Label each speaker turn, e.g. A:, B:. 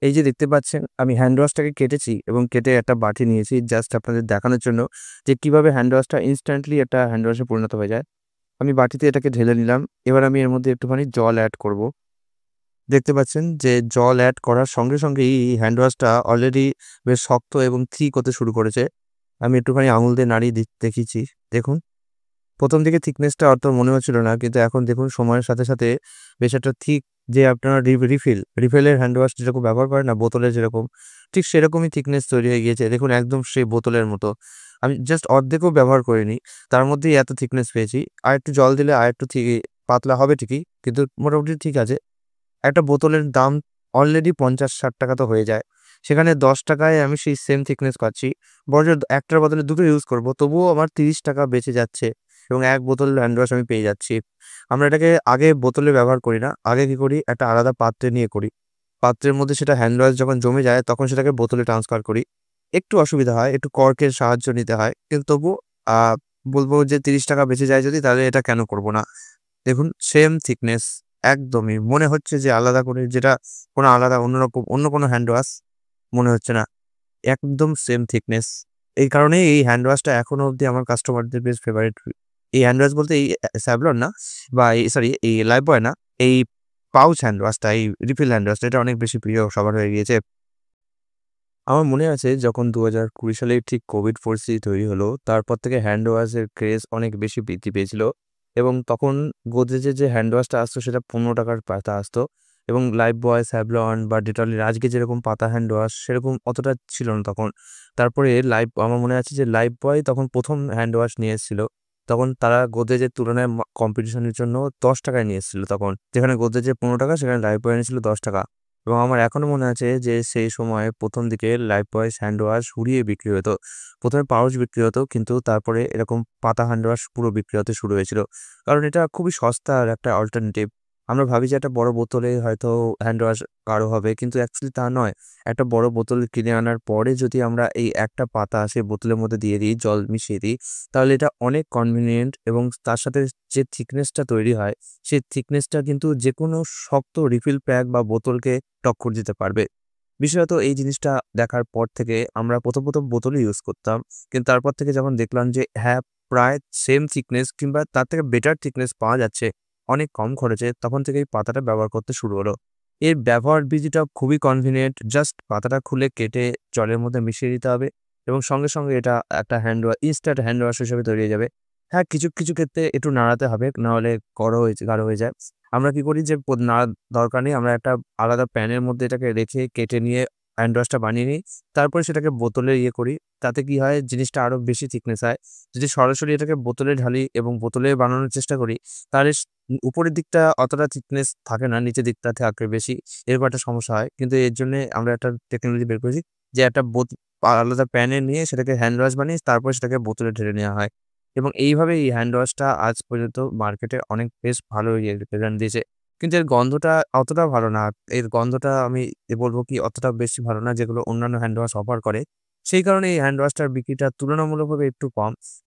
A: এই যে দেখতে পাচ্ছেন আমি হ্যান্ড ওয়াশটাকে কেটেছি এবং কেটে একটা বাটি নিয়েছি জাস্ট আপনাদের দেখানোর জন্য যে কিভাবে হ্যান্ড ওয়াশটা ইনস্ট্যান্টলি একটা হ্যান্ড ওয়াশে পরিণত হয়ে যায়। আমি বাটিতে এটাকে ঢেলে নিলাম। এবার আমি এর মধ্যে একটুখানি জল অ্যাড করব। দেখতে পাচ্ছেন যে জল অ্যাড করার সঙ্গে সঙ্গেই এই হ্যান্ড ওয়াশটা অলরেডি বেশ শক্ত এবং থিক হতে শুরু করেছে। আমি একটুখানি আঙুল দিয়ে নাড়িয়ে দেখিয়েছি। দেখুন, প্রথম দিকে থিকনেসটা অত মনে হচ্ছিল না, কিন্তু এখন দেখুন সময়ের সাথে সাথে বেশ একটা থিক, যে আপনারা রিফিলের হ্যান্ড ওয়াশ যেরকম ব্যবহার করেন না বোতলে যেরকম, ঠিক সেরকমই থিকনেস তৈরি হয়ে গিয়েছে। দেখুন একদম সেই বোতলের মতো। আমি জাস্ট অর্ধেকও ব্যবহার করিনি, তার মধ্যেই এত থিকনেস পেয়েছি। আর একটু জল দিলে আর একটু পাতলা হবে ঠিকই, কিন্তু মোটামুটি ঠিক আছে। একটা বোতলের দাম অলরেডি ৫০-৬০ টাকা তো হয়ে যায়। সেখানে ১০ টাকায় আমি সেই সেম থিকনেস পাচ্ছি। বরঞ্চ একটার বদলে দুটো ইউজ করব, তবুও আমার ৩০ টাকা বেঁচে যাচ্ছে এবং এক বোতল হ্যান্ড ওয়াশ আমি পেয়ে যাচ্ছি। আমরা এটাকে আগে বোতলে ব্যবহার করি না। আগে কি করি, একটা আলাদা পাত্রে নিয়ে করি। পাত্রের মধ্যে সেটা হ্যান্ড ওয়াশ যখন জমে যায় তখন সেটাকে বোতলে ট্রান্সফার করি। একটু অসুবিধা হয়, একটু কর্কের সাহায্য নিতে হয়। কিন্তু তবুও আ বলব যে ৩০ টাকা বেঁচে যায় যদি, তাহলে এটা কেন করব না? দেখুন সেম থিকনেস, একদমই মনে হচ্ছে যে আলাদা করে যেটা কোনো আলাদা অন্যরকম অন্য কোনো হ্যান্ড ওয়াশ মনে হচ্ছে না। একদম সেম থিকনেস। এই কারণেই এই হ্যান্ড ওয়াশটা এখনো অব্দি আমার কাস্টমারদের বেশ ফেভারিট। এই হ্যান্ড ওয়াশ বলতে এই স্যাভলন না, বা এই সরি এই লাইফবয় না। এই পাউচ হ্যান্ড ওয়াশটা, এই রিফিল হ্যান্ড ওয়াশটা এটা অনেক বেশি প্রিয় সবার হয়ে গিয়েছে। আমার মনে আছে যখন ২০২০ সালে ঠিক কোভিড পরিস্থিতি তৈরি হলো, তারপর থেকে হ্যান্ড ওয়াশের ক্রেজ অনেক বেশি বৃদ্ধি পেয়েছিল এবং তখন গোদরেজের যে হ্যান্ড ওয়াশটা আসতো সেটা ৳১৫ র পাতা আসতো এবং লাইফবয়, স্যাভলন বা ডেটলের আজকে যেরকম পাতা হ্যান্ড ওয়াশ সেরকম অতটা ছিল না তখন। তারপরে আমার মনে আছে যে লাইফবয় তখন ১ম হ্যান্ড ওয়াশ নিয়ে এসেছিল। তখন তারা গোদরেজের তুলনায় কম্পিটিশনের জন্য ৳১০ নিয়ে এসেছিল তখন। যেখানে গোদরেজের ৳১৫, সেখানে লাইফবয় এনেছিল ৳১০। এবং আমার এখনো মনে আছে যে সেই সময়ে ১ম দিকে লাইফবয় হ্যান্ড ওয়াশ উড়িয়ে বিক্রি হতো। ১ম এ পাউচ বিক্রি হতো, কিন্তু তারপরে এরকম পাতা হ্যান্ড ওয়াশ পুরো বিক্রি হতে শুরু হয়েছিল। কারণ এটা খুবই সস্তার একটা অল্টারনেটিভ। আমরা ভাবি যে একটা বড় বোতলে হয়তো হ্যান্ড ওয়াশ গাঢ় হবে, কিন্তু অ্যাকচুয়ালি তা নয়। একটা বড় বোতল কিনে আনার পরে যদি আমরা এই একটা পাতা সেই বোতলের মধ্যে দিয়ে দিই, জল মিশিয়ে দিই, তাহলে এটা অনেক কনভিনিয়েন্ট এবং তার সাথে যে থিকনেসটা তৈরি হয়, সেই থিকনেসটা কিন্তু যেকোনো শক্ত রিফিল প্যাক বা বোতলকে টক্কর দিতে পারবে। বিশেষত এই জিনিসটা দেখার পর থেকে আমরা ১ম বোতলই ইউজ করতাম। কিন্তু তারপর থেকে যখন দেখলাম যে হ্যাঁ, প্রায় সেম থিকনেস কিংবা তার থেকে বেটার থিকনেস পাওয়া যাচ্ছে অনেক কম খরচে, তখন থেকেই পাতাটা ব্যবহার করতে শুরু হলো। এর ব্যবহার বিধিটা খুবই কনভিনিয়েন্ট। জাস্ট পাতাটা খুলে কেটে জলের মধ্যে মিশিয়ে দিতে হবে এবং সঙ্গে সঙ্গে এটা একটা ইনস্ট্যান্ট হ্যান্ড ওয়াশ হিসেবে তৈরি হয়ে যাবে। হ্যাঁ, কিছু ক্ষেত্রে একটু নাড়াতে হবে, নাহলে গাঢ় হয়ে যায়। আমরা কি করি যে নাড়ার দরকার নেই। আমরা একটা আলাদা প্যানের মধ্যে এটাকে রেখে কেটে নিয়ে হ্যান্ড ওয়াশটা বানিয়ে নিই। তারপরে সেটাকে বোতলে করি। তাতে কি হয়, জিনিসটা আরো বেশি থিকনেস হয়। যদি সরাসরি এটাকে বোতলে ঢালি এবং বোতলে বানানোর চেষ্টা করি, তাহলে উপরের দিকটা অতটা থিকনেস থাকে না, নিচের দিকটা থাকে বেশি। এরকম একটা সমস্যা হয়। কিন্তু এর জন্যে আমরা একটা টেকনোলজি বের করেছি যে একটা আলাদা প্যানে নিয়ে সেটাকে হ্যান্ড ওয়াশ বানিয়ে তারপরে সেটাকে বোতলে ঢেলে নেওয়া হয়। এবং এইভাবে এই হ্যান্ড ওয়াশটা আজ পর্যন্ত মার্কেটে অনেক বেশ ভালো রেজাল্ট দিয়েছে। কিন্তু এর গন্ধটা অতটা ভালো না। এর গন্ধটা আমি বলব কি অতটা বেশি ভালো না যেগুলো অন্যান্য হ্যান্ড ওয়াশ অফার করে। সেই কারণে এই হ্যান্ড ওয়াশটার বিক্রিটা তুলনামূলকভাবে একটু কম।